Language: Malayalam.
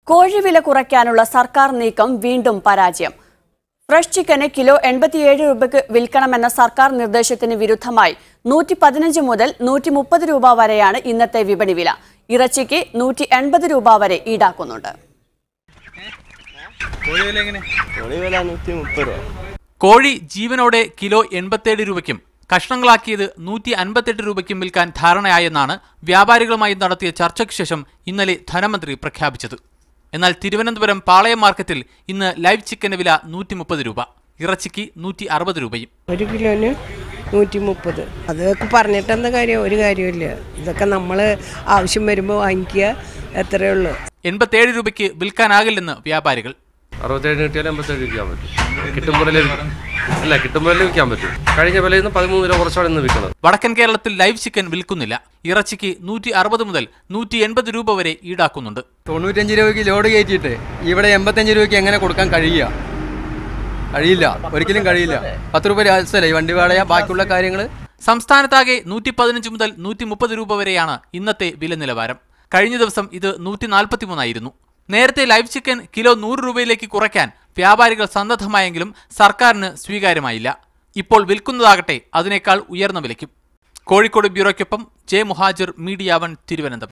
കോഴിവില കുറയ്ക്കാനുള്ള സർക്കാർ നീക്കം വീണ്ടും പരാജയം. ഫ്രഷ് ചിക്കന് കിലോ 87 രൂപയ്ക്ക് വിൽക്കണമെന്ന സർക്കാർ നിർദ്ദേശത്തിന് വിരുദ്ധമായി 115 മുതൽ 130 രൂപ വരെയാണ് ഇന്നത്തെ വിപണി വില. ഇറച്ചിക്ക് 180 രൂപ വരെ ഈടാക്കുന്നുണ്ട്. കോഴി ജീവനോടെ കിലോ 87 രൂപയ്ക്കും കഷ്ണങ്ങളാക്കിയത് 158 രൂപയ്ക്കും വിൽക്കാൻ ധാരണയായെന്നാണ് വ്യാപാരികളുമായി നടത്തിയ ചർച്ചയ്ക്ക് ശേഷം ഇന്നലെ ധനമന്ത്രി പ്രഖ്യാപിച്ചത്. എന്നാൽ തിരുവനന്തപുരം പാളയം മാർക്കറ്റിൽ ഇന്ന് ലൈവ് ചിക്കന് വില 130 രൂപ, ഇറച്ചിക്ക് 160 രൂപയും. ഒരു കിലോന് 130. അതൊക്കെ പറഞ്ഞിട്ട് എന്താ കാര്യം? ഒരു കാര്യമില്ല. ഇതൊക്കെ നമ്മൾ ആവശ്യം വരുമ്പോൾ വാങ്ങിക്കുക, എത്രയേ ഉള്ളൂ. 87 രൂപയ്ക്ക് വിൽക്കാനാകില്ലെന്ന് വ്യാപാരികൾ. 67 കിട്ടിയാലും 87 വിൽക്കാൻ പറ്റും. കിട്ടുമ്പോഴല്ലേ വിൽക്കാൻ പറ്റും. കഴിഞ്ഞ വിലയിൽ നിന്ന് 13 രൂപ കുറച്ചാണ് ഇന്ന് വിൽക്കുന്നത്. വടക്കൻ കേരളത്തിൽ ലൈവ് ചിക്കൻ വിൽക്കുന്നില്ല. ഇറച്ചിക്ക് 160 മുതൽ 180 രൂപ വരെ ഈടാക്കുന്നുണ്ട്. 95 രൂപയ്ക്ക് ലോഡ് കയറ്റിയിട്ട് ഇവിടെ 85 രൂപയ്ക്ക് എങ്ങനെ കൊടുക്കാൻ കഴിയില്ല, ഒരിക്കലും കഴിയില്ല. 10 രൂപ രാജ്യസ്ഥലേ വണ്ടി വാടക, ബാക്കിയുള്ള കാര്യങ്ങൾ. സംസ്ഥാനത്താകെ 115 മുതൽ 130 രൂപ വരെയാണ് ഇന്നത്തെ വില നിലവാരം. കഴിഞ്ഞ ദിവസം ഇത് 143 ആയിരുന്നു. നേരത്തെ ലൈവ് ചിക്കൻ കിലോ 100 രൂപയിലേക്ക് കുറയ്ക്കാൻ വ്യാപാരികൾ സന്നദ്ധമായെങ്കിലും സർക്കാരിന് സ്വീകാര്യമായില്ല. ഇപ്പോൾ വിൽക്കുന്നതാകട്ടെ അതിനേക്കാൾ ഉയർന്ന വിലയ്ക്കും. കോഴിക്കോട് ബ്യൂറോയ്ക്കൊപ്പം ജെ മുഹാജിർ, മീഡിയ 1, തിരുവനന്തപുരം.